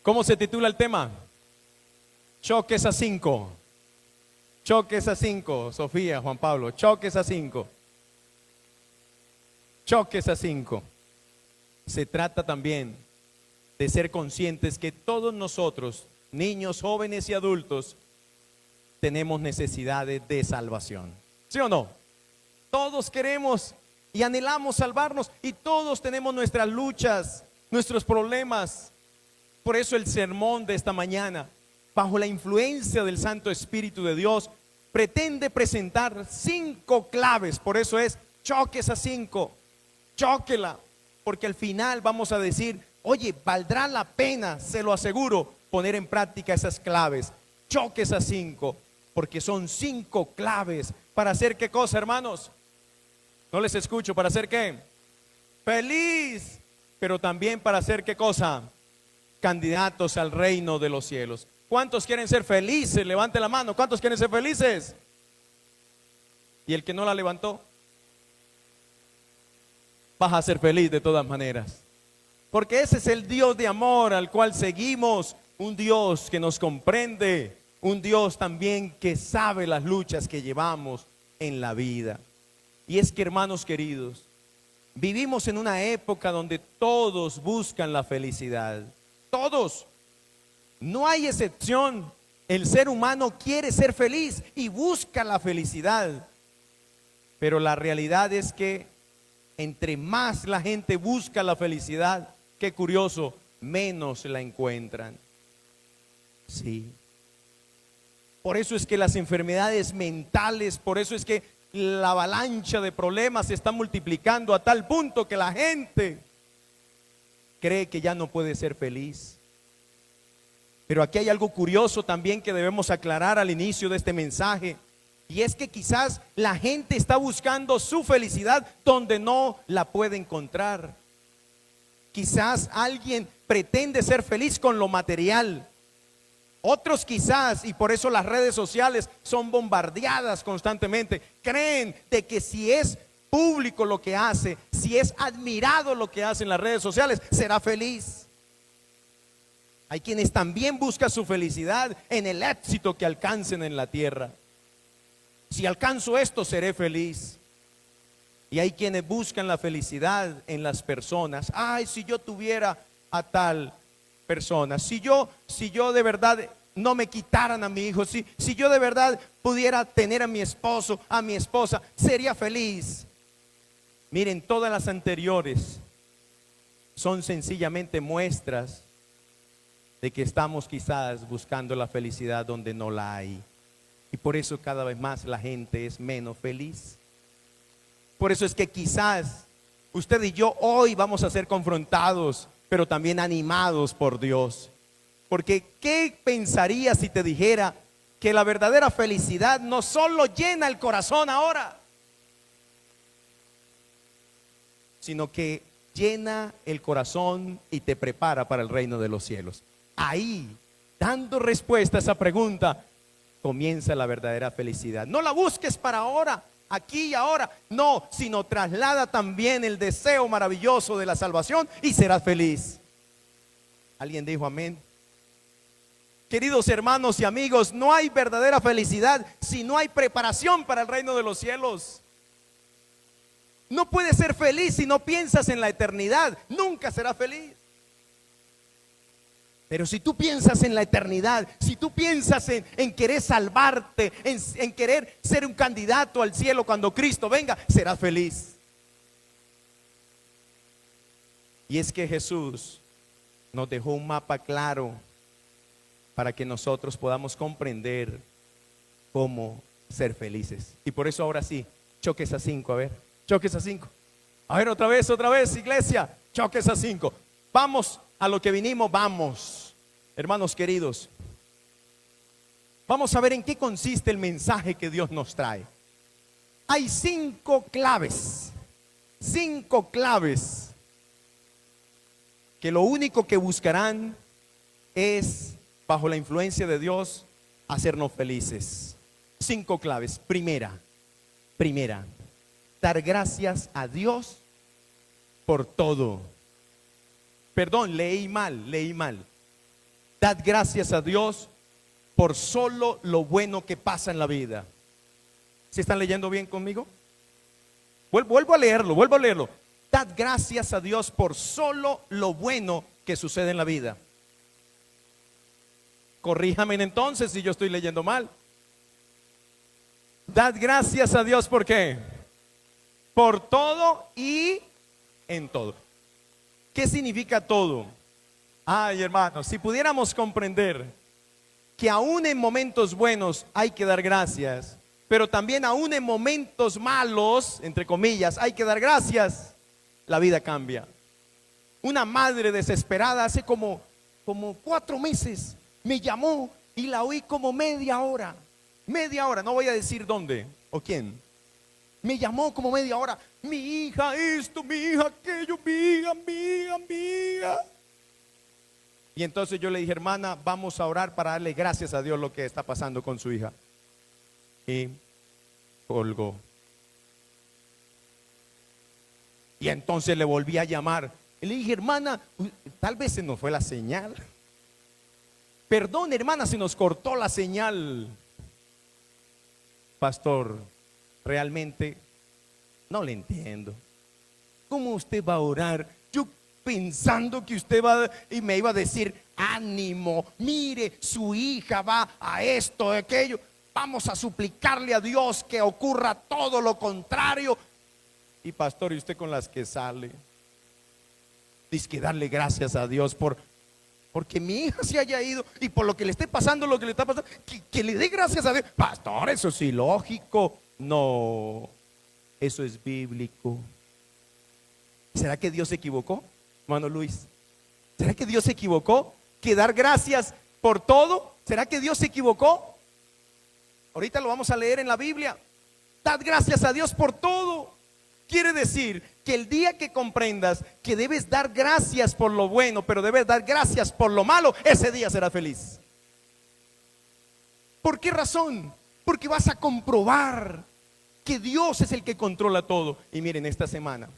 ¿Cómo se titula el tema? Choques a 5. Choques a 5, Sofía, Juan Pablo. Choques a 5. Choques a 5. Se trata también de ser conscientes que todos nosotros, niños, jóvenes y adultos, tenemos necesidades de salvación. ¿Sí o no? Todos queremos y anhelamos salvarnos y todos tenemos nuestras luchas, nuestros problemas. Por eso el sermón de esta mañana, bajo la influencia del Santo Espíritu de Dios, pretende presentar 5 claves. Por eso es choques a 5. Chóquela, porque al final vamos a decir, oye, valdrá la pena, se lo aseguro, poner en práctica esas claves. Choques a 5, porque son 5 claves para hacer qué cosa, hermanos. No les escucho. ¿Para hacer qué? Feliz. Pero también para hacer qué cosa. Candidatos al reino de los cielos. ¿Cuántos quieren ser felices? Levante la mano. ¿Cuántos quieren ser felices? Y el que no la levantó, vas a ser feliz de todas maneras. Porque ese es el Dios de amor al cual seguimos. Un Dios que nos comprende. Un Dios también que sabe las luchas que llevamos en la vida. Y es que, hermanos queridos, vivimos en una época donde todos buscan la felicidad. Todos. No hay excepción. El ser humano quiere ser feliz y busca la felicidad. Pero la realidad es que entre más la gente busca la felicidad, qué curioso, menos la encuentran. Sí. Por eso es que las enfermedades mentales, por eso es que la avalancha de problemas se está multiplicando a tal punto que la gente cree que ya no puede ser feliz. Pero aquí hay algo curioso también que debemos aclarar al inicio de este mensaje. Y es que quizás la gente está buscando su felicidad donde no la puede encontrar. Quizás alguien pretende ser feliz con lo material. Otros quizás, y por eso las redes sociales son bombardeadas constantemente, creen de que si es público lo que hace, si es admirado lo que hace en las redes sociales, será feliz. Hay quienes también buscan su felicidad en el éxito que alcancen en la tierra. Si alcanzo esto, seré feliz. Y hay quienes buscan la felicidad en las personas. Ay, si yo tuviera a tal persona, si yo de verdad no me quitaran a mi hijo, si yo de verdad pudiera tener a mi esposo, a mi esposa, sería feliz. Miren, todas las anteriores son sencillamente muestras de que estamos quizás buscando la felicidad donde no la hay. Y por eso cada vez más la gente es menos feliz. Por eso es que quizás usted y yo hoy vamos a ser confrontados, pero también animados por Dios. Porque ¿qué pensarías si te dijera que la verdadera felicidad no solo llena el corazón ahora, sino que llena el corazón y te prepara para el reino de los cielos? Ahí, dando respuesta a esa pregunta, comienza la verdadera felicidad. No la busques para ahora, aquí y ahora, no, sino traslada también el deseo maravilloso de la salvación y serás feliz. ¿Alguien dijo amén? Queridos hermanos y amigos, no hay verdadera felicidad si no hay preparación para el reino de los cielos. No puedes ser feliz si no piensas en la eternidad, nunca serás feliz. Pero si tú piensas en la eternidad, si tú piensas en querer salvarte, en querer ser un candidato al cielo cuando Cristo venga, serás feliz. Y es que Jesús nos dejó un mapa claro para que nosotros podamos comprender cómo ser felices. Y por eso ahora sí, choques a 5, a ver, choques a 5. A ver, otra vez, iglesia, choques a 5. Vamos a lo que vinimos, vamos. Hermanos queridos, vamos a ver en qué consiste el mensaje que Dios nos trae. Hay 5 claves, 5 claves que lo único que buscarán es, bajo la influencia de Dios, hacernos felices. 5 claves. Primera, dar gracias a Dios por todo. Perdón, leí mal. Dad gracias a Dios por solo lo bueno que pasa en la vida. ¿Se están leyendo bien conmigo? Vuelvo a leerlo. Dad gracias a Dios por solo lo bueno que sucede en la vida. Corríjame entonces si yo estoy leyendo mal. Dad gracias a Dios, ¿por qué? Por todo y en todo. ¿Qué significa todo? Ay, hermanos, si pudiéramos comprender que aún en momentos buenos hay que dar gracias, pero también aún en momentos malos, entre comillas, hay que dar gracias, la vida cambia. Una madre desesperada hace como 4 meses me llamó y la oí como media hora, no voy a decir dónde o quién. Me llamó como media hora, mi hija esto, mi hija aquello, mi hija. Y entonces yo le dije, hermana, vamos a orar para darle gracias a Dios lo que está pasando con su hija. Y colgó. Y entonces le volví a llamar. Y le dije, hermana, tal vez se nos fue la señal. Perdón, hermana, se nos cortó la señal. Pastor, realmente no le entiendo. ¿Cómo usted va a orar? Yo pensando que usted va y me iba a decir, ánimo, mire, su hija va a esto, a aquello. Vamos a suplicarle a Dios que ocurra todo lo contrario. Y pastor, ¿y usted con las que sale? Dice que darle gracias a Dios porque mi hija se haya ido y por lo que le esté pasando, lo que le está pasando, que le dé gracias a Dios. Pastor, eso es ilógico. No, eso es bíblico. ¿Será que Dios se equivocó, hermano Luis? ¿Será que Dios se equivocó? ¿Que dar gracias por todo? ¿Será que Dios se equivocó? Ahorita lo vamos a leer en la Biblia. Dad gracias a Dios por todo. Quiere decir que el día que comprendas que debes dar gracias por lo bueno, pero debes dar gracias por lo malo, ese día serás feliz. ¿Por qué razón? Porque vas a comprobar que Dios es el que controla todo. Y miren, esta semana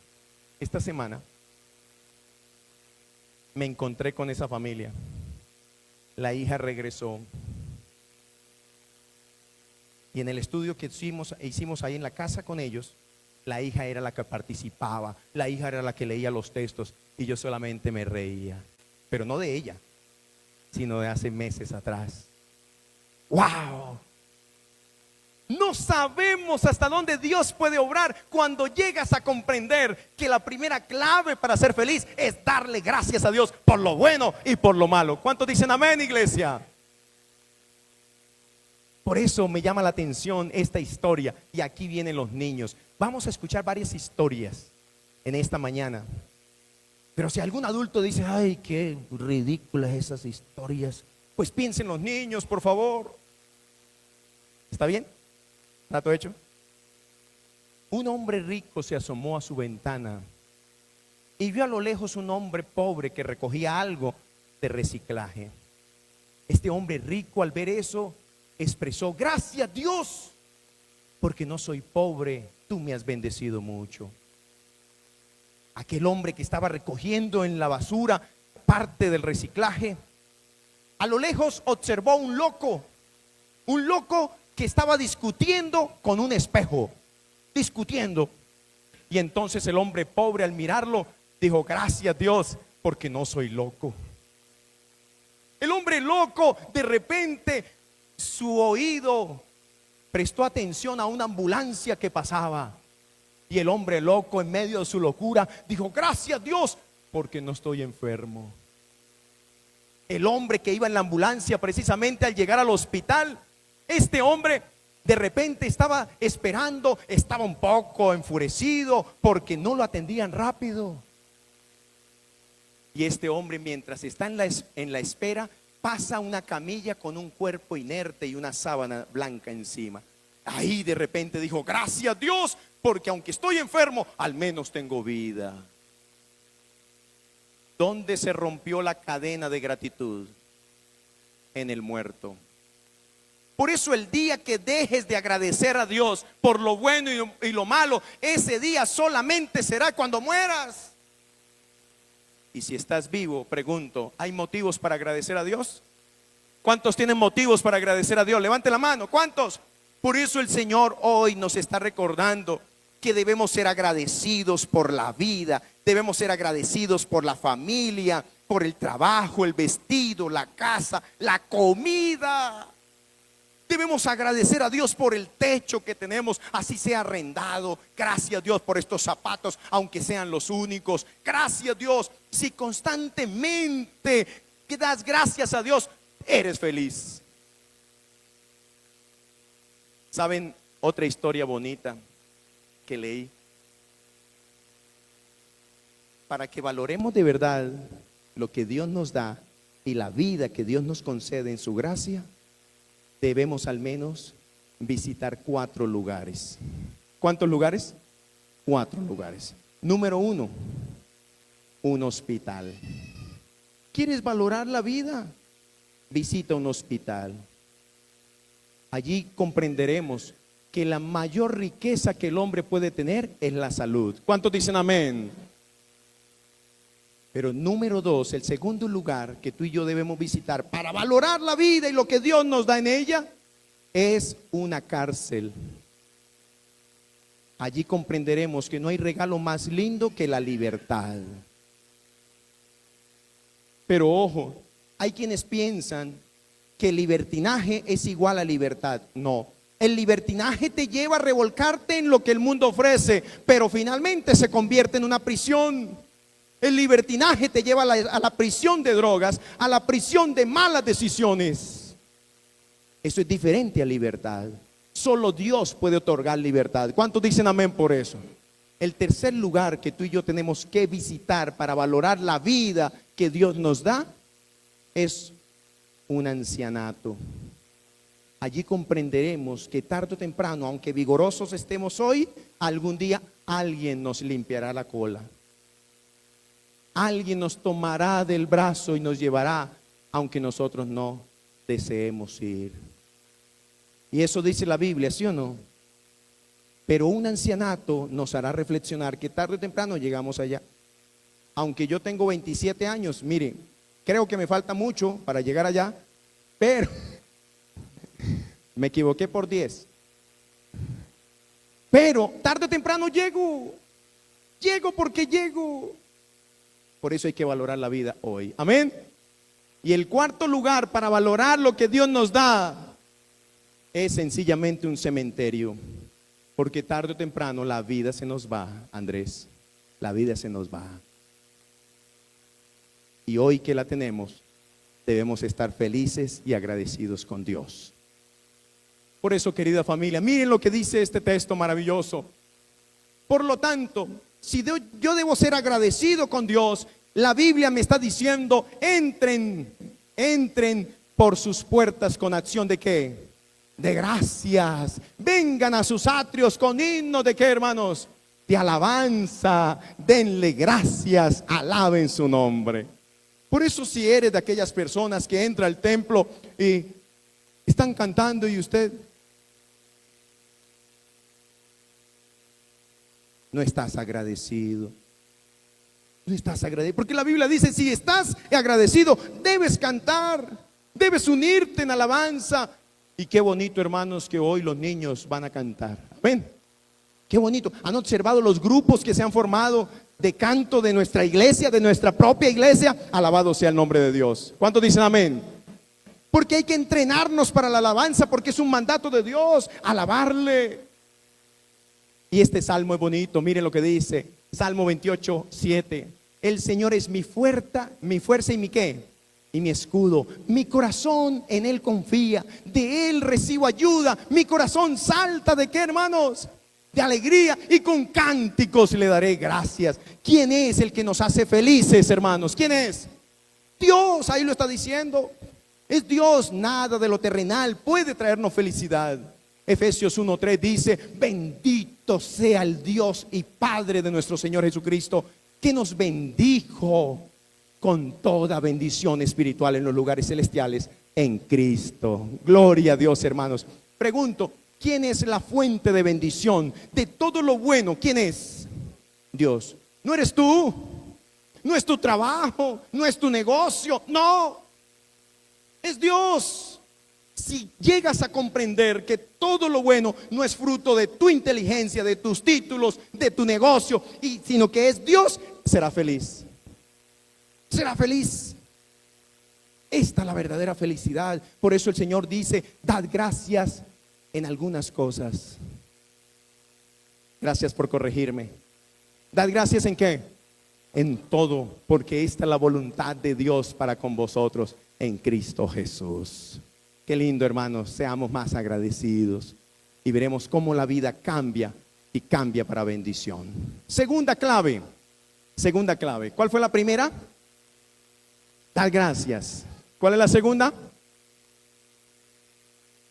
me encontré con esa familia. La hija regresó. Y en el estudio que hicimos ahí en la casa con ellos, la hija era la que participaba, la hija era la que leía los textos y yo solamente me reía. Pero no de ella, sino de hace meses atrás. ¡Wow! No sabemos hasta dónde Dios puede obrar cuando llegas a comprender que la primera clave para ser feliz es darle gracias a Dios por lo bueno y por lo malo. ¿Cuántos dicen amén, iglesia? Por eso me llama la atención esta historia. Y aquí vienen los niños. Vamos a escuchar varias historias en esta mañana. Pero si algún adulto dice, ay, qué ridículas esas historias, pues piensen los niños, por favor. ¿Está bien? ¿Trato hecho? Un hombre rico se asomó a su ventana y vio a lo lejos un hombre pobre que recogía algo de reciclaje. Este hombre rico, al ver eso, expresó, gracias Dios, porque no soy pobre, tú me has bendecido mucho. Aquel hombre que estaba recogiendo en la basura parte del reciclaje, a lo lejos observó un loco que estaba discutiendo con un espejo, discutiendo. Y entonces el hombre pobre, al mirarlo, dijo, gracias Dios, porque no soy loco. El hombre loco, de repente, su oído prestó atención a una ambulancia que pasaba. Y el hombre loco, en medio de su locura, dijo, gracias Dios, porque no estoy enfermo. El hombre que iba en la ambulancia, precisamente al llegar al hospital, este hombre de repente estaba esperando, estaba un poco enfurecido porque no lo atendían rápido. Y este hombre, mientras está en la espera, pasa una camilla con un cuerpo inerte y una sábana blanca encima. Ahí de repente dijo, gracias Dios, porque aunque estoy enfermo, al menos tengo vida. ¿Dónde se rompió la cadena de gratitud? En el muerto. Por eso el día que dejes de agradecer a Dios por lo bueno y lo malo, ese día solamente será cuando mueras. Y si estás vivo, pregunto, ¿hay motivos para agradecer a Dios? ¿Cuántos tienen motivos para agradecer a Dios? Levante la mano, ¿cuántos? Por eso el Señor hoy nos está recordando que debemos ser agradecidos por la vida, debemos ser agradecidos por la familia, por el trabajo, el vestido, la casa, la comida. Debemos agradecer a Dios por el techo que tenemos, así sea arrendado. Gracias a Dios por estos zapatos, aunque sean los únicos. Gracias a Dios, si constantemente que das gracias a Dios, eres feliz. ¿Saben otra historia bonita que leí? Para que valoremos de verdad lo que Dios nos da y la vida que Dios nos concede en su gracia, debemos al menos visitar 4 lugares. ¿Cuántos lugares? 4 lugares. Número 1, un hospital. ¿Quieres valorar la vida? Visita un hospital. Allí comprenderemos que la mayor riqueza que el hombre puede tener es la salud. ¿Cuántos dicen amén? Pero número 2, el segundo lugar que tú y yo debemos visitar para valorar la vida y lo que Dios nos da en ella, es una cárcel. Allí comprenderemos que no hay regalo más lindo que la libertad. Pero ojo, hay quienes piensan que el libertinaje es igual a libertad. No, el libertinaje te lleva a revolcarte en lo que el mundo ofrece, pero finalmente se convierte en una prisión. El libertinaje te lleva a la prisión de drogas, a la prisión de malas decisiones. Eso es diferente a libertad. Solo Dios puede otorgar libertad. ¿Cuántos dicen amén por eso? El tercer lugar que tú y yo tenemos que visitar para valorar la vida que Dios nos da es un ancianato. Allí comprenderemos que tarde o temprano, aunque vigorosos estemos hoy, algún día alguien nos limpiará la cola. Alguien nos tomará del brazo y nos llevará, aunque nosotros no deseemos ir. Y eso dice la Biblia, ¿sí o no? Pero un ancianato nos hará reflexionar que tarde o temprano llegamos allá. Aunque yo tengo 27 años, miren, creo que me falta mucho para llegar allá, pero me equivoqué por 10. Pero tarde o temprano llego porque llego. Por eso hay que valorar la vida hoy. Amén. Y el cuarto lugar para valorar lo que Dios nos da es sencillamente un cementerio. Porque tarde o temprano la vida se nos va, Andrés. La vida se nos va. Y hoy que la tenemos, debemos estar felices y agradecidos con Dios. Por eso, querida familia, miren lo que dice este texto maravilloso. Por lo tanto, si yo debo ser agradecido con Dios, la Biblia me está diciendo, entren por sus puertas con acción de ¿qué? De gracias. Vengan a sus atrios con himno de ¿qué, hermanos? De alabanza. Denle gracias, alaben su nombre. Por eso, si eres de aquellas personas que entra al templo y están cantando y usted no estás agradecido, no estás agradecido, porque la Biblia dice, si estás agradecido, debes cantar, debes unirte en alabanza. Y qué bonito, hermanos, que hoy los niños van a cantar. Amén. Qué bonito. ¿Han observado los grupos que se han formado de canto de nuestra iglesia, de nuestra propia iglesia? Alabado sea el nombre de Dios. ¿Cuántos dicen amén? Porque hay que entrenarnos para la alabanza, porque es un mandato de Dios, alabarle. Y este salmo es bonito, miren lo que dice, Salmo 28, 7. El Señor es mi fuerza y mi ¿qué? Y mi escudo. Mi corazón en Él confía, de Él recibo ayuda. Mi corazón salta ¿de qué, hermanos? De alegría, y con cánticos le daré gracias. ¿Quién es el que nos hace felices, hermanos? ¿Quién es? Dios, ahí lo está diciendo. Es Dios, nada de lo terrenal puede traernos felicidad. Efesios 1:3 dice, bendito sea el Dios y Padre de nuestro Señor Jesucristo, que nos bendijo con toda bendición espiritual en los lugares celestiales en Cristo. Gloria a Dios, hermanos. Pregunto, ¿quién es la fuente de bendición de todo lo bueno? ¿Quién es? Dios. ¿No eres tú? no es tu trabajo, no es tu negocio, no, es Dios. Si llegas a comprender que todo lo bueno no es fruto de tu inteligencia, de tus títulos, de tu negocio, sino que es Dios, será feliz. Será feliz. Esta es la verdadera felicidad. Por eso el Señor dice: dad gracias en algunas cosas. Gracias por corregirme. Dad gracias en qué? En todo, porque esta es la voluntad de Dios para con vosotros en Cristo Jesús. Qué lindo, hermanos, seamos más agradecidos y veremos cómo la vida cambia y cambia para bendición. Segunda clave. ¿Cuál fue la primera? Dar gracias. ¿Cuál es la segunda?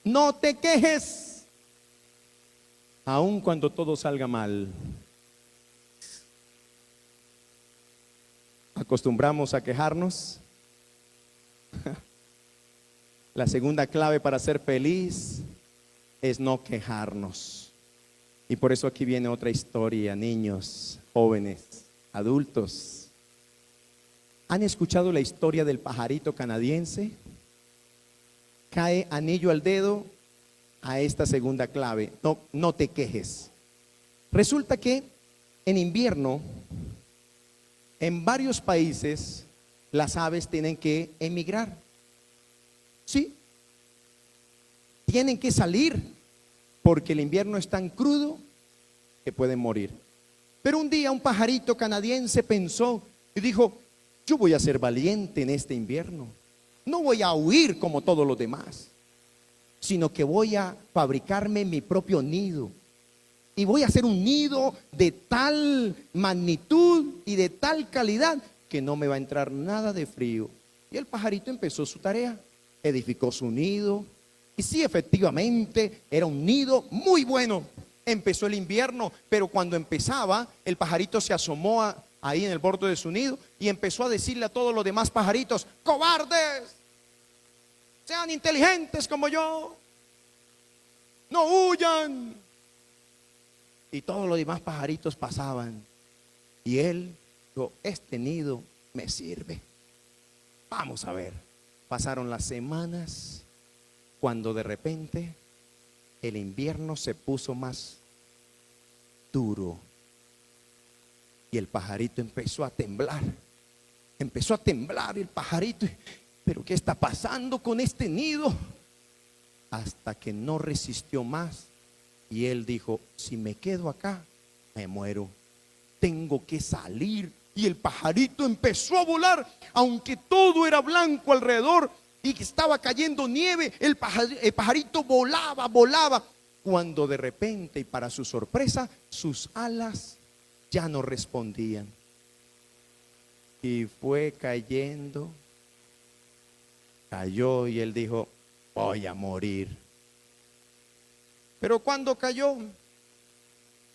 No te quejes, aun cuando todo salga mal. ¿Acostumbramos a quejarnos? La segunda clave para ser feliz es no quejarnos. Y por eso aquí viene otra historia, niños, jóvenes, adultos. ¿Han escuchado la historia del pajarito canadiense? Cae anillo al dedo a esta segunda clave: no te quejes. Resulta que en invierno, en varios países, las aves tienen que emigrar. Sí, tienen que salir porque el invierno es tan crudo que pueden morir. Pero un día un pajarito canadiense pensó y dijo: yo voy a ser valiente en este invierno. No voy a huir como todos los demás, sino que voy a fabricarme mi propio nido. Y voy a hacer un nido de tal magnitud y de tal calidad que no me va a entrar nada de frío. Y el pajarito empezó su tarea. Edificó su nido. Y sí, efectivamente, era un nido muy bueno. Empezó el invierno, pero cuando empezaba, el pajarito se asomó ahí en el borde de su nido y empezó a decirle a todos los demás pajaritos: cobardes, sean inteligentes como yo, no huyan. Y todos los demás pajaritos pasaban. Y él dijo: este nido me sirve. Vamos a ver. Pasaron las semanas, cuando de repente el invierno se puso más duro y el pajarito empezó a temblar. Empezó a temblar el pajarito. ¿Pero qué está pasando con este nido? Hasta que no resistió más y él dijo: si me quedo acá, me muero. Tengo que salir. Y el pajarito empezó a volar, aunque todo era blanco alrededor y estaba cayendo nieve. El pajarito volaba, cuando de repente, y para su sorpresa, sus alas ya no respondían. Y fue cayendo, cayó, y él dijo: voy a morir. Pero cuando cayó,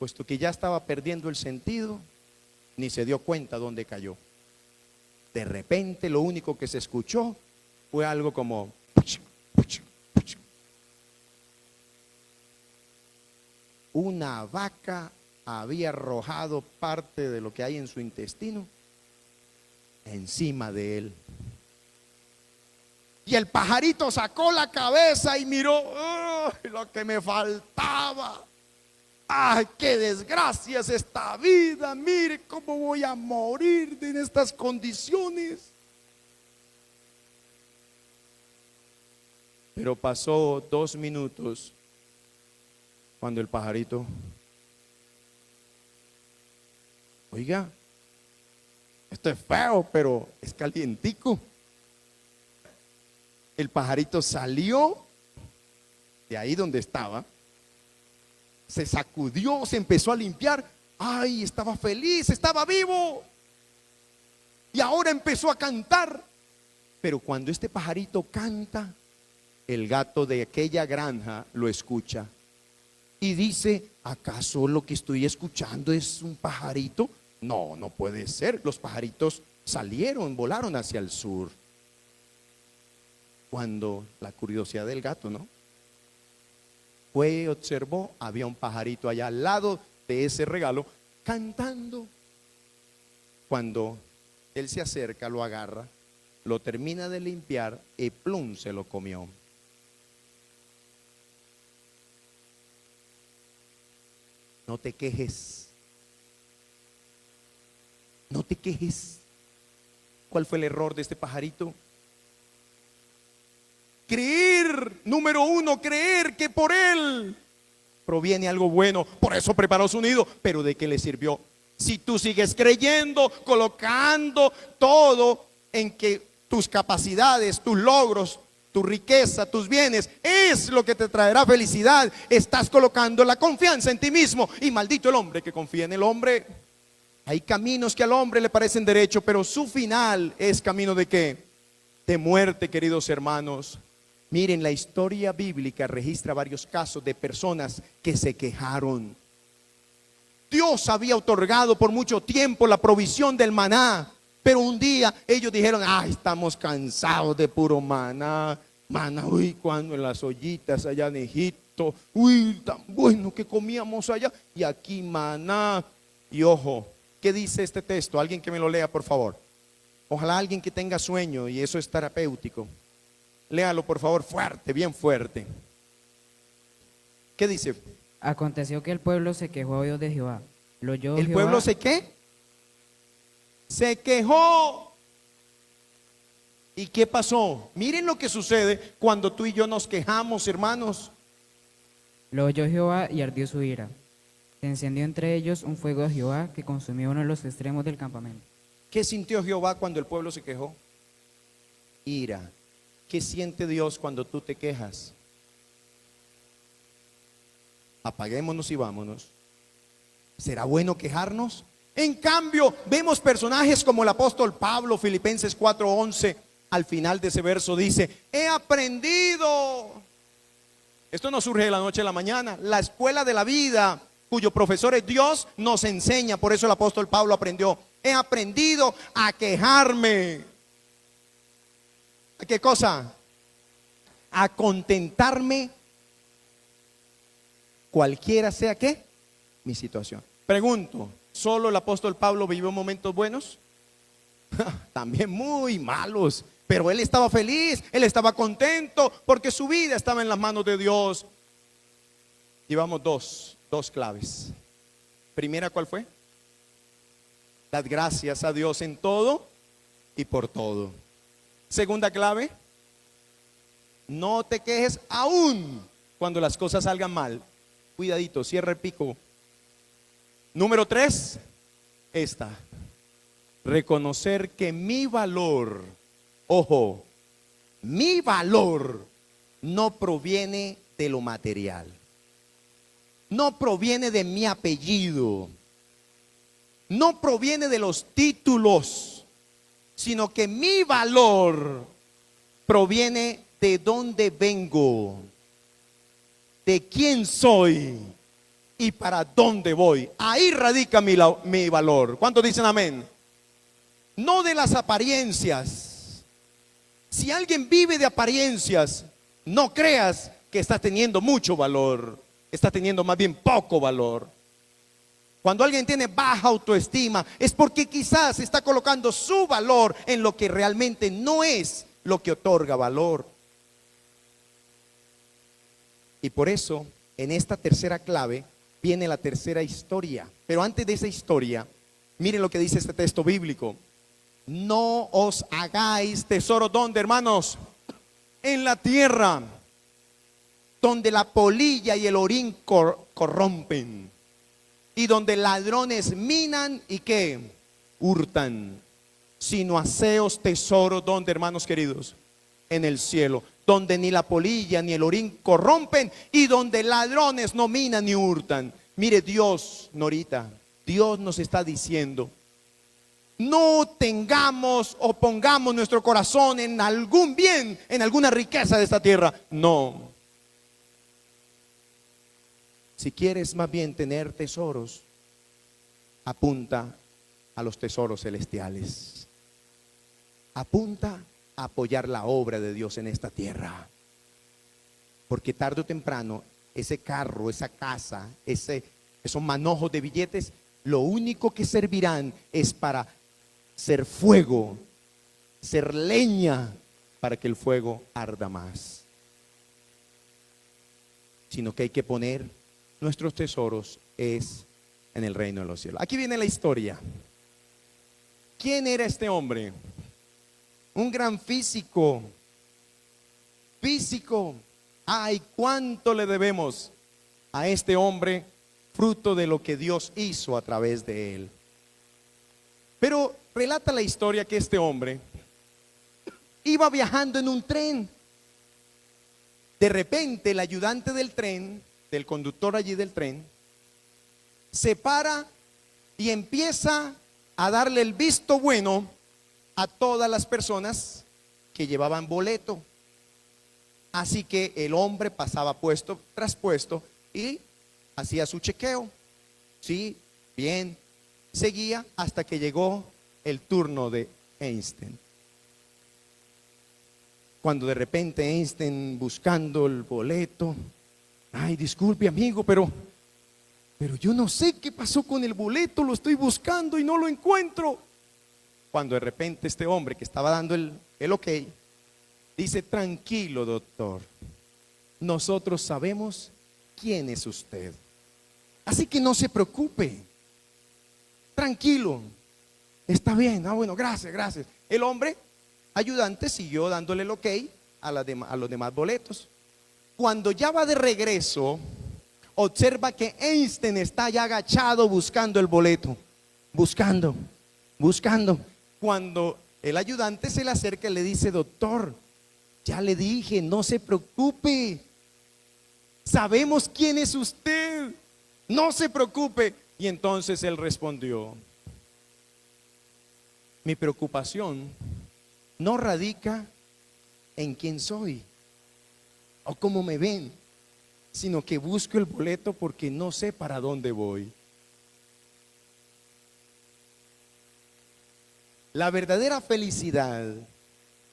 puesto que ya estaba perdiendo el sentido, ni se dio cuenta dónde cayó. De repente lo único que se escuchó fue algo como puch, puch, puch. Una vaca había arrojado parte de lo que hay en su intestino encima de él. Y el pajarito sacó la cabeza y miró: ¡oh, lo que me faltaba! ¡Ay, qué desgracia es esta vida! Mire cómo voy a morir en estas condiciones. Pero pasó 2 minutos cuando el pajarito: oiga, esto es feo, pero es calientico. El pajarito salió de ahí donde estaba, se sacudió, se empezó a limpiar. ¡Ay! Estaba feliz, estaba vivo. Y ahora empezó a cantar. Pero cuando este pajarito canta, el gato de aquella granja lo escucha y dice: ¿acaso lo que estoy escuchando es un pajarito? No, no puede ser. Los pajaritos volaron hacia el sur. Cuando la curiosidad del gato, ¿no? Fue, observó, había un pajarito allá al lado de ese regalo cantando. Cuando Él se acerca, lo agarra, lo termina de limpiar y plum, se lo comió. No te quejes. No te quejes. ¿Cuál fue el error de este pajarito? Creer, número uno, creer que por él proviene algo bueno. Por eso preparó su nido. Pero ¿de qué le sirvió? Si tú sigues creyendo, colocando todo en que tus capacidades, tus logros, tu riqueza, tus bienes es lo que te traerá felicidad, estás colocando la confianza en ti mismo. Y maldito el hombre que confía en el hombre. Hay caminos que al hombre le parecen derecho, pero su final es camino ¿de qué? De muerte, queridos hermanos. Miren, la historia bíblica registra varios casos de personas que se quejaron. Dios había otorgado por mucho tiempo la provisión del maná, pero un día ellos dijeron: ay, estamos cansados de puro maná. Maná, uy, cuando en las ollitas allá en Egipto, uy, tan bueno que comíamos allá, y aquí maná. Y ojo, ¿qué dice este texto? Alguien que me lo lea, por favor. Ojalá alguien que tenga sueño, y eso es terapéutico. Léalo, por favor, fuerte, bien fuerte. ¿Qué dice? Aconteció que el pueblo se quejó a Dios de Jehová. Lo oyó ¿El Jehová. pueblo se qué? Se quejó. ¿Y qué pasó? Miren lo que sucede cuando tú y yo nos quejamos, hermanos. Lo oyó Jehová y ardió su ira. Se encendió entre ellos un fuego de Jehová que consumió uno de los extremos del campamento. ¿Qué sintió Jehová cuando el pueblo se quejó? Ira. ¿Qué siente Dios cuando tú te quejas? Apaguémonos y vámonos. ¿Será bueno quejarnos? En cambio, vemos personajes como el apóstol Pablo, Filipenses 4:11. Al final de ese verso dice: he aprendido. Esto no surge de la noche a la mañana. La escuela de la vida, cuyo profesor es Dios, nos enseña. Por eso el apóstol Pablo aprendió: he aprendido a quejarme. ¿A qué cosa? A contentarme, cualquiera sea ¿qué? Mi situación. Pregunto, ¿solo el apóstol Pablo vivió momentos buenos? También muy malos, pero él estaba feliz, él estaba contento porque su vida estaba en las manos de Dios. Llevamos dos claves. Primera, ¿cuál fue? Dar gracias a Dios en todo y por todo. Segunda clave: no te quejes aún cuando las cosas salgan mal. Cuidadito, cierra el pico. Número 3, esta: reconocer que mi valor, ojo, mi valor no proviene de lo material, no proviene de mi apellido, no proviene de los títulos, sino que mi valor proviene de dónde vengo, de quién soy y para dónde voy. Ahí radica mi valor. ¿Cuántos dicen amén? No de las apariencias. Si alguien vive de apariencias, no creas que está teniendo mucho valor. Está teniendo más bien poco valor. Cuando alguien tiene baja autoestima, es porque quizás está colocando su valor en lo que realmente no es lo que otorga valor. Y por eso, en esta tercera clave, viene la tercera historia. Pero antes de esa historia, miren lo que dice este texto bíblico: no os hagáis tesoros, ¿dónde, hermanos? En la tierra, donde la polilla y el orín corrompen, y donde ladrones minan y ¿qué? Hurtan. Sino haceos tesoros, ¿dónde, hermanos queridos? En el cielo, donde ni la polilla ni el orín corrompen y donde ladrones no minan ni hurtan. Mire, Dios, Norita, Dios nos está diciendo: no tengamos o pongamos nuestro corazón en algún bien, en alguna riqueza de esta tierra. No. Si quieres más bien tener tesoros, apunta a los tesoros celestiales. Apunta a apoyar la obra de Dios en esta tierra. Porque tarde o temprano, ese carro, esa casa, esos manojos de billetes, lo único que servirán es para ser fuego, ser leña para que el fuego arda más, sino que hay que poner nuestros tesoros es en el reino de los cielos. Aquí viene la historia. ¿Quién era este hombre? Un gran físico. Ay, cuánto le debemos a este hombre, fruto de lo que Dios hizo a través de él. Pero relata la historia que este hombre iba viajando en un tren. De repente el ayudante del tren, del conductor allí del tren, se para y empieza a darle el visto bueno a todas las personas que llevaban boleto. Así que el hombre pasaba puesto tras puesto y hacía su chequeo. Sí, bien. Seguía hasta que llegó el turno de Einstein. Cuando de repente Einstein, buscando el boleto, ay, disculpe amigo, pero yo no sé qué pasó con el boleto, lo estoy buscando y no lo encuentro. Cuando de repente este hombre que estaba dando el ok, dice: tranquilo doctor, nosotros sabemos quién es usted, así que no se preocupe, tranquilo, está bien. Ah, bueno, gracias. El hombre ayudante siguió dándole el ok a los demás boletos. Cuando ya va de regreso, observa que Einstein está ya agachado buscando el boleto, buscando. Cuando el ayudante se le acerca y le dice: doctor, ya le dije, no se preocupe, sabemos quién es usted, no se preocupe. Y entonces él respondió: mi preocupación no radica en quién soy o cómo me ven, sino que busco el boleto porque no sé para dónde voy. La verdadera felicidad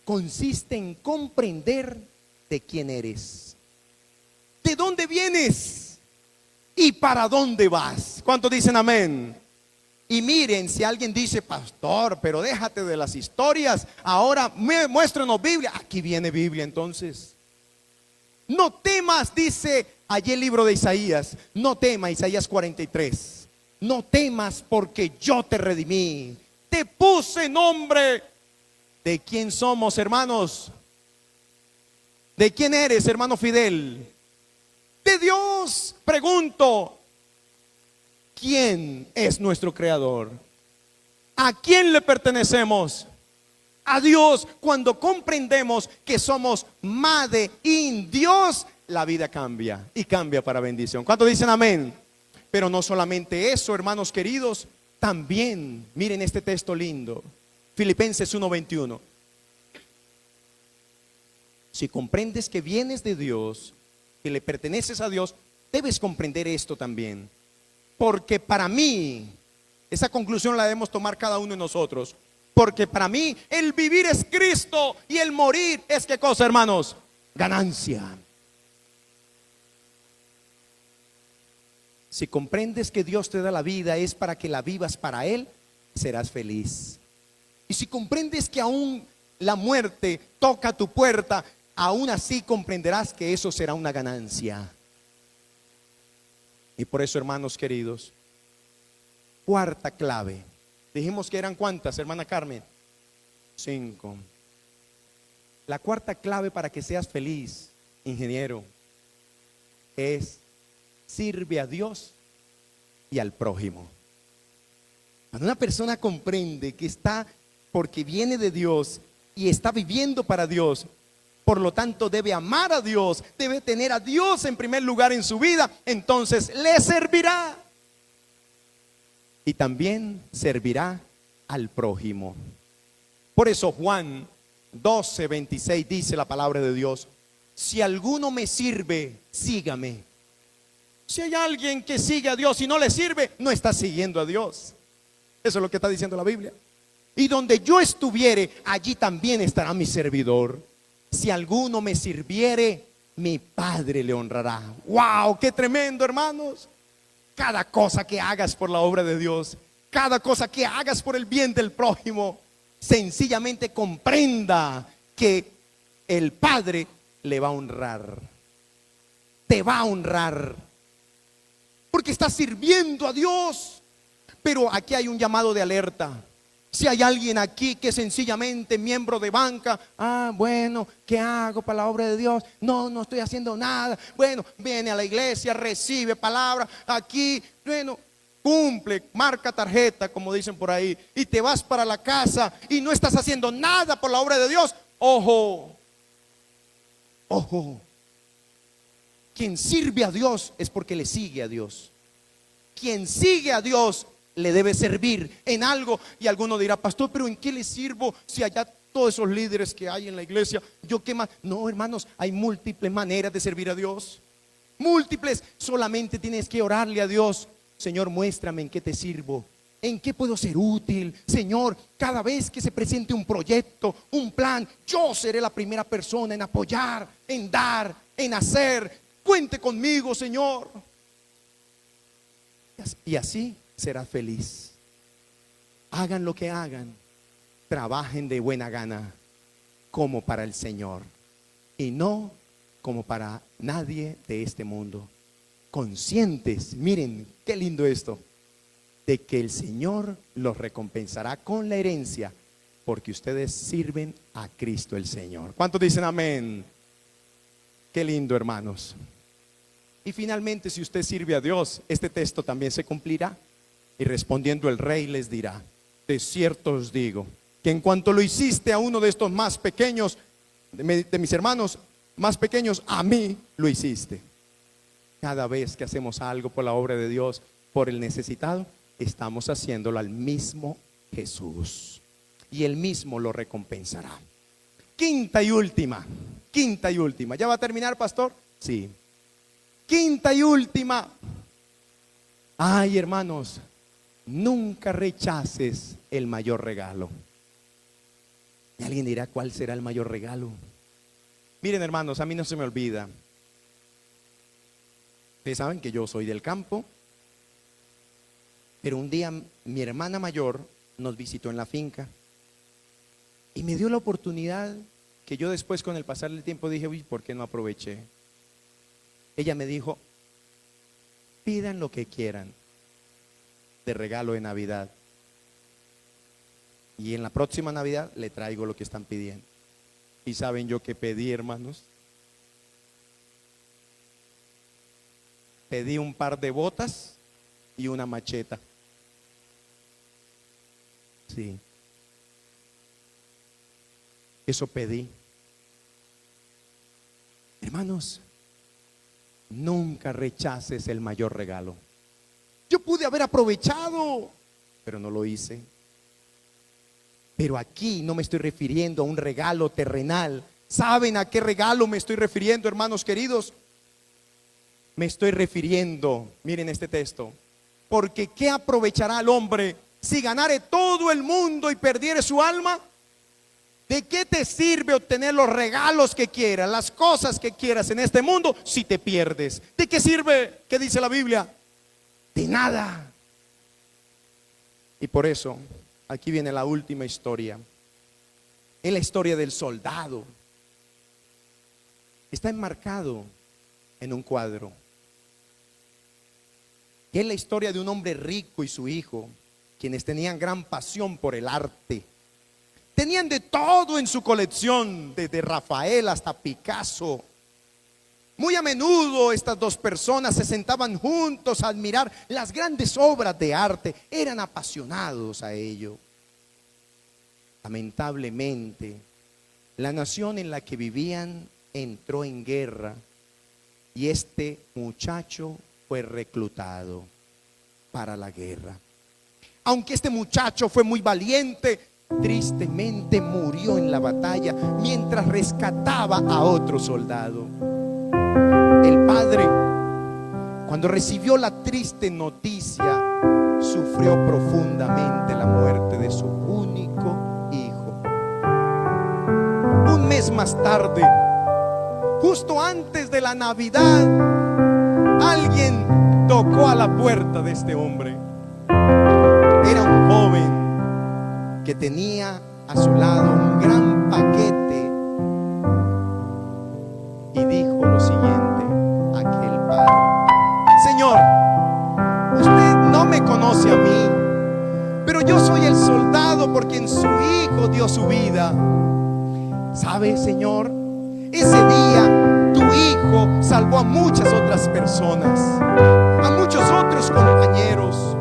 consiste en comprender de quién eres, de dónde vienes y para dónde vas. ¿Cuántos dicen amén? Y miren, si alguien dice: pastor, pero déjate de las historias, ahora muéstranos Biblia. Aquí viene Biblia entonces. No temas, dice allí el libro de Isaías. No temas, Isaías 43. No temas porque yo te redimí. Te puse nombre. ¿De quién somos, hermanos? ¿De quién eres, hermano Fidel? De Dios. Pregunto: ¿quién es nuestro creador? ¿A quién le pertenecemos? A Dios. Cuando comprendemos que somos Made in Dios, la vida cambia y cambia para bendición. ¿Cuántos dicen amén? Pero no solamente eso, hermanos queridos, también miren este texto lindo, Filipenses 1:21. Si comprendes que vienes de Dios, que le perteneces a Dios, debes comprender esto también. Porque para mí, esa conclusión la debemos tomar cada uno de nosotros. Porque para mí el vivir es Cristo y el morir es, ¿qué cosa, hermanos? Ganancia. Si comprendes que Dios te da la vida es para que la vivas para Él, serás feliz. Y si comprendes que aún la muerte toca tu puerta, aún así comprenderás que eso será una ganancia. Y por eso, hermanos queridos, cuarta clave. Dijimos que eran ¿cuántas, hermana Carmen? 5. La cuarta clave para que seas feliz, ingeniero, es: sirve a Dios y al prójimo. Cuando una persona comprende que está porque viene de Dios y está viviendo para Dios, por lo tanto debe amar a Dios, debe tener a Dios en primer lugar en su vida, entonces le servirá. Y también servirá al prójimo. Por eso Juan 12:26 dice la palabra de Dios: si alguno me sirve, sígame. Si hay alguien que sigue a Dios y no le sirve, no está siguiendo a Dios. Eso es lo que está diciendo la Biblia. Y donde yo estuviere, allí también estará mi servidor. Si alguno me sirviere, mi Padre le honrará. ¡Wow! ¡Qué tremendo, hermanos! Cada cosa que hagas por la obra de Dios cada cosa que hagas por el bien del prójimo, sencillamente comprenda que el Padre le va a honrar, te va a honrar, porque estás sirviendo a Dios. Pero aquí hay un llamado de alerta. Si hay alguien aquí que sencillamente miembro de banca, bueno, ¿qué hago para la obra de Dios? No estoy haciendo nada. Bueno, viene a la iglesia, recibe palabra, aquí, bueno, cumple, marca tarjeta, como dicen por ahí, y te vas para la casa y no estás haciendo nada por la obra de Dios. Ojo, ojo. Quien sirve a Dios es porque le sigue a Dios. Quien sigue a Dios le debe servir en algo. Y alguno dirá: pastor, pero ¿en qué le sirvo si allá todos esos líderes que hay en la iglesia, yo qué más? No, hermanos, hay múltiples maneras de servir a Dios. Múltiples. Solamente tienes que orarle a Dios: Señor, muéstrame en qué te sirvo, en qué puedo ser útil. Señor, cada vez que se presente un proyecto, un plan, yo seré la primera persona en apoyar, en dar, en hacer. Cuente conmigo, Señor. Y así serás feliz. Hagan lo que hagan, trabajen de buena gana, como para el Señor y no como para nadie de este mundo. Conscientes, miren qué lindo esto, de que el Señor los recompensará con la herencia, porque ustedes sirven a Cristo el Señor. ¿Cuántos dicen amén? Qué lindo, hermanos. Y finalmente, si usted sirve a Dios, este texto también se cumplirá. Y respondiendo el rey les dirá: de cierto os digo, que en cuanto lo hiciste a uno de estos más pequeños, de mis hermanos más pequeños, a mí lo hiciste. Cada vez que hacemos algo por la obra de Dios, por el necesitado, estamos haciéndolo al mismo Jesús, y Él mismo lo recompensará. Quinta y última. ¿Ya va a terminar, pastor? Sí. Quinta y última. Ay, hermanos, nunca rechaces el mayor regalo. Y alguien dirá: ¿cuál será el mayor regalo? Miren, hermanos, a mí no se me olvida. Ustedes saben que yo soy del campo, pero un día mi hermana mayor nos visitó en la finca y me dio la oportunidad que yo después, con el pasar del tiempo, dije: uy, ¿por qué no aproveché? Ella me dijo: pidan lo que quieran de regalo de Navidad, y en la próxima Navidad le traigo lo que están pidiendo. ¿Y saben yo qué pedí, hermanos? Pedí un par de botas y una macheta. Sí, eso pedí. Hermanos, nunca rechaces el mayor regalo. Yo pude haber aprovechado, pero no lo hice. Pero aquí no me estoy refiriendo a un regalo terrenal. ¿Saben a qué regalo me estoy refiriendo, hermanos queridos? Me estoy refiriendo, miren este texto: porque ¿qué aprovechará el hombre si ganare todo el mundo y perdiere su alma? ¿De qué te sirve obtener los regalos que quieras, las cosas que quieras en este mundo, si te pierdes? ¿De qué sirve? ¿Qué dice la Biblia? De nada. Y por eso, aquí viene la última historia. Es la historia del soldado. Está enmarcado en un cuadro. Es la historia de un hombre rico y su hijo, quienes tenían gran pasión por el arte. Tenían de todo en su colección, desde Rafael hasta Picasso. Muy a menudo estas dos personas se sentaban juntos a admirar las grandes obras de arte. Eran apasionados a ello. Lamentablemente, la nación en la que vivían entró en guerra y este muchacho fue reclutado para la guerra. Aunque este muchacho fue muy valiente, tristemente murió en la batalla mientras rescataba a otro soldado. El padre, cuando recibió la triste noticia, sufrió profundamente la muerte de su único hijo. Un mes más tarde, justo antes de la Navidad, alguien tocó a la puerta de este hombre. Era que tenía a su lado un gran paquete, y dijo lo siguiente a aquel padre: Señor, usted no me conoce a mí, pero yo soy el soldado por quien su hijo dio su vida. ¿Sabe, Señor? Ese día tu hijo salvó a muchas otras personas, a muchos otros compañeros,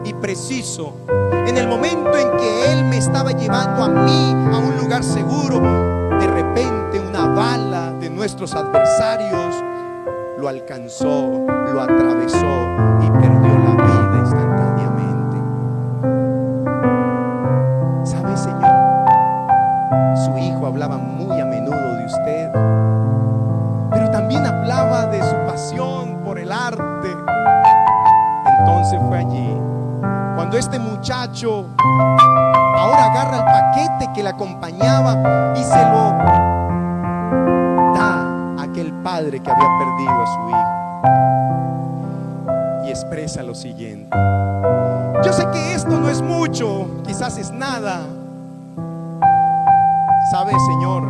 y preciso en el momento en que él me estaba llevando a mí a un lugar seguro, de repente una bala de nuestros adversarios lo alcanzó, lo atravesó y perdió la vida instantáneamente. ¿Sabe, Señor? Su hijo hablaba muy a menudo de usted, pero también hablaba de su pasión por el arte. Entonces fue allí cuando este muchacho ahora agarra el paquete que le acompañaba y se lo da a aquel padre que había perdido a su hijo, y expresa lo siguiente: yo sé que esto no es mucho, quizás es nada. ¿Sabe, Señor?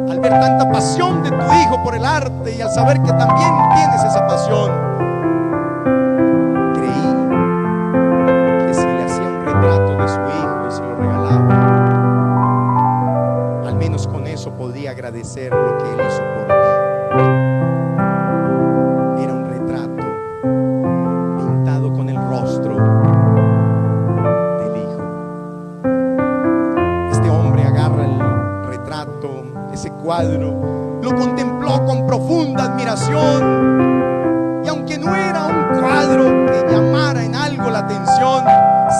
Al ver tanta pasión de tu hijo por el arte y al saber que también tienes esa pasión, de su hijo y se lo regalaba, al menos con eso podía agradecer lo que él hizo por mí. Era un retrato pintado con el rostro del hijo. Este hombre agarra el retrato, ese cuadro, lo contempló con profunda admiración, y aunque no era un cuadro que llamara en algo la atención,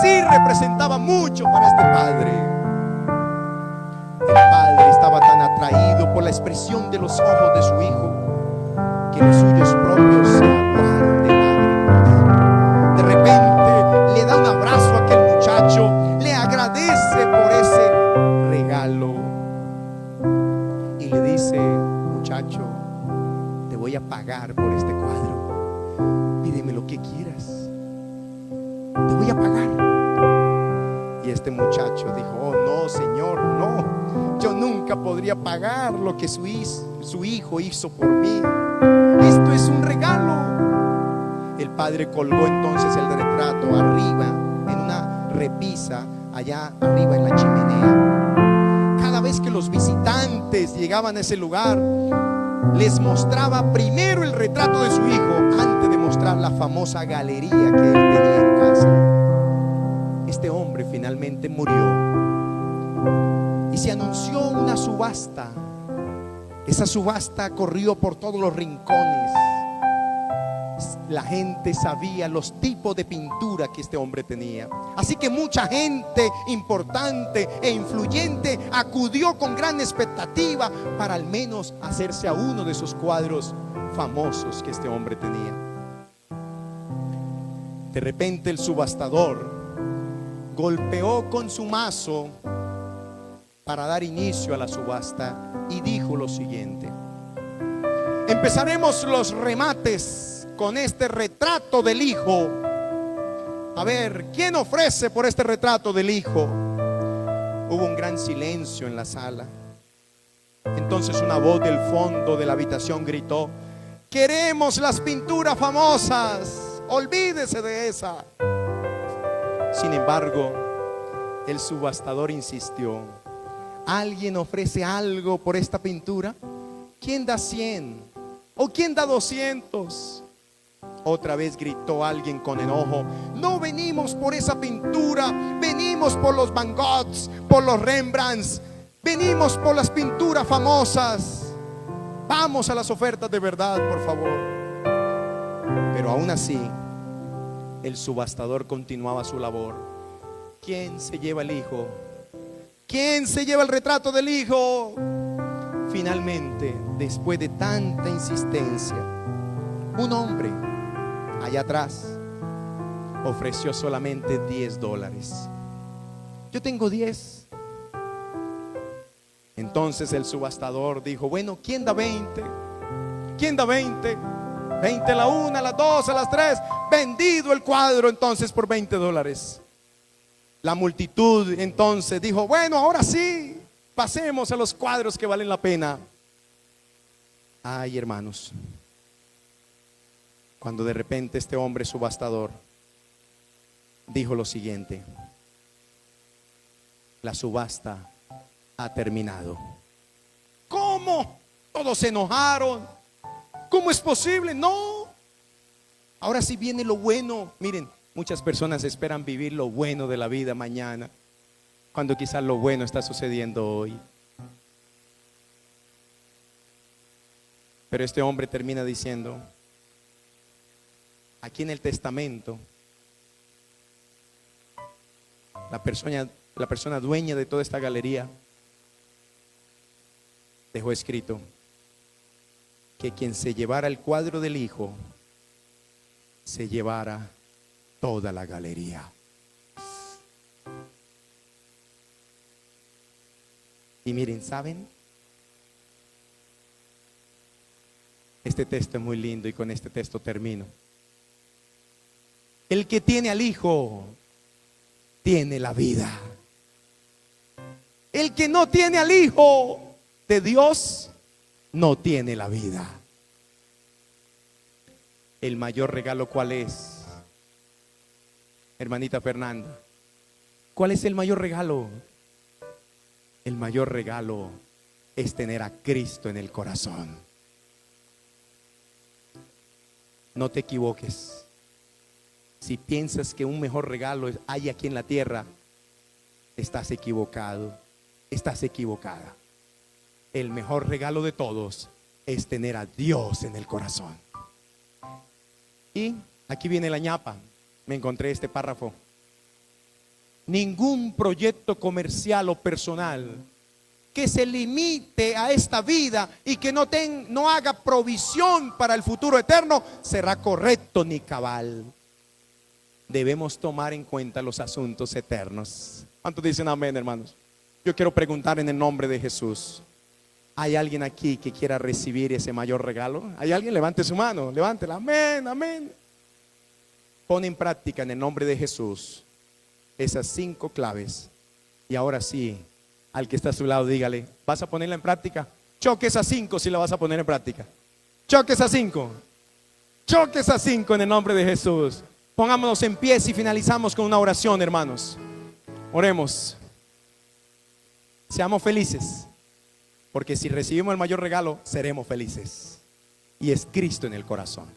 sí representaba mucho para este padre. El padre estaba tan atraído por la expresión de los ojos de su hijo que los suyos propios se aguaron de lágrimas. De repente le da un abrazo a aquel muchacho, le agradece por ese regalo y le dice: muchacho, te voy a pagar por este cuadro, pídeme lo que quieras, te voy a pagar. Y este muchacho dijo: oh no, Señor, no, yo nunca podría pagar lo que su hijo hizo por mí. Esto es un regalo. El padre colgó entonces el retrato arriba, en una repisa, allá arriba en la chimenea. Cada vez que los visitantes llegaban a ese lugar, les mostraba primero el retrato de su hijo antes de mostrar la famosa galería que él tenía en casa. Este hombre finalmente murió y se anunció una subasta. Esa subasta corrió por todos los rincones. La gente sabía los tipos de pintura que este hombre tenía, así que mucha gente importante e influyente acudió con gran expectativa para al menos hacerse a uno de esos cuadros famosos que este hombre tenía. De repente el subastador golpeó con su mazo para dar inicio a la subasta y dijo lo siguiente: empezaremos los remates con este retrato del hijo. A ver, ¿quién ofrece por este retrato del hijo? Hubo un gran silencio en la sala. Entonces una voz del fondo de la habitación gritó: queremos las pinturas famosas, olvídese de esa. Sin embargo, el subastador insistió: ¿alguien ofrece algo por esta pintura? ¿Quién da 100? ¿O quién da 200? Otra vez gritó alguien con enojo: no venimos por esa pintura, venimos por los Van Goghs, por los Rembrandts, venimos por las pinturas famosas. Vamos a las ofertas de verdad, por favor. Pero aún así, el subastador continuaba su labor. ¿Quién se lleva el hijo? ¿Quién se lleva el retrato del hijo? Finalmente, después de tanta insistencia, un hombre allá atrás ofreció solamente $10. Yo tengo 10. Entonces el subastador dijo: bueno, ¿quién da 20? ¿Quién da 20? 20 a la 1, a las 2, a las 3. Vendido el cuadro entonces por $20. La multitud entonces dijo, bueno, ahora sí, pasemos a los cuadros que valen la pena. Ay, hermanos, cuando de repente este hombre subastador dijo lo siguiente: la subasta ha terminado. ¿Cómo? Todos se enojaron. ¿Cómo es posible? No. Ahora sí viene lo bueno. Miren, muchas personas esperan vivir lo bueno de la vida mañana, cuando quizás lo bueno está sucediendo hoy. Pero este hombre termina diciendo, aquí en el testamento, la persona dueña de toda esta galería dejó escrito que quien se llevara el cuadro del hijo se llevara toda la galería. Y miren, ¿saben? Este texto es muy lindo y con este texto termino. El que tiene al hijo tiene la vida. El que no tiene al hijo de Dios no tiene la vida. El mayor regalo, ¿cuál es? Hermanita Fernanda, ¿cuál es el mayor regalo? El mayor regalo es tener a Cristo en el corazón. No te equivoques. Si piensas que un mejor regalo hay aquí en la tierra, estás equivocado, estás equivocada. El mejor regalo de todos es tener a Dios en el corazón. Y aquí viene la ñapa. Me encontré este párrafo. Ningún proyecto comercial o personal que se limite a esta vida y que no haga provisión para el futuro eterno será correcto ni cabal. Debemos tomar en cuenta los asuntos eternos. ¿Cuántos dicen amén, hermanos? Yo quiero preguntar en el nombre de Jesús: ¿hay alguien aquí que quiera recibir ese mayor regalo? ¿Hay alguien? Levante su mano, levántela. Amén, amén. Pon en práctica en el nombre de Jesús esas 5 claves. Y ahora sí, al que está a su lado, dígale: ¿vas a ponerla en práctica? Choque esas 5 si la vas a poner en práctica. Choque esas 5. Choque esas 5 en el nombre de Jesús. Pongámonos en pie y finalizamos con una oración, hermanos. Oremos. Seamos felices, porque si recibimos el mayor regalo, seremos felices. Y es Cristo en el corazón.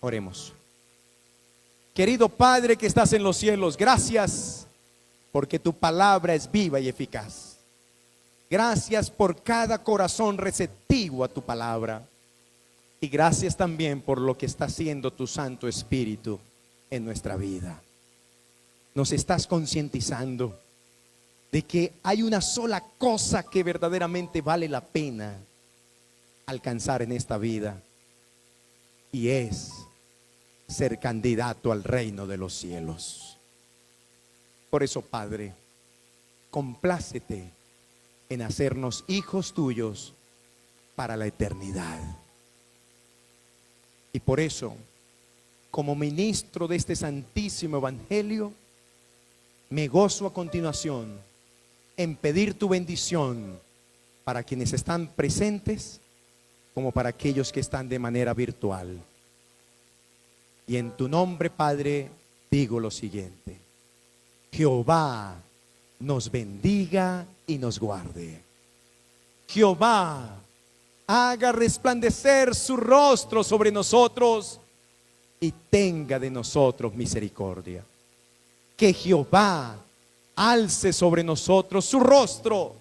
Oremos. Querido Padre que estás en los cielos, gracias porque tu palabra es viva y eficaz. Gracias por cada corazón receptivo a tu palabra. Y gracias también por lo que está haciendo tu Santo Espíritu en nuestra vida. Nos estás concientizando de que hay una sola cosa que verdaderamente vale la pena alcanzar en esta vida, y es ser candidato al reino de los cielos. Por eso, Padre, complácete en hacernos hijos tuyos para la eternidad. Y por eso, como ministro de este santísimo evangelio, me gozo a continuación en pedir tu bendición para quienes están presentes como para aquellos que están de manera virtual. Y en tu nombre, Padre, digo lo siguiente: Jehová nos bendiga y nos guarde. Jehová haga resplandecer su rostro sobre nosotros y tenga de nosotros misericordia. Que Jehová alce sobre nosotros su rostro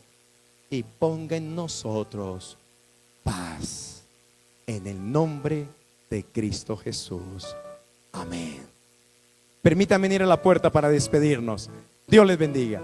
y ponga en nosotros paz. En el nombre de Cristo Jesús. Amén. Permítanme ir a la puerta para despedirnos. Dios les bendiga.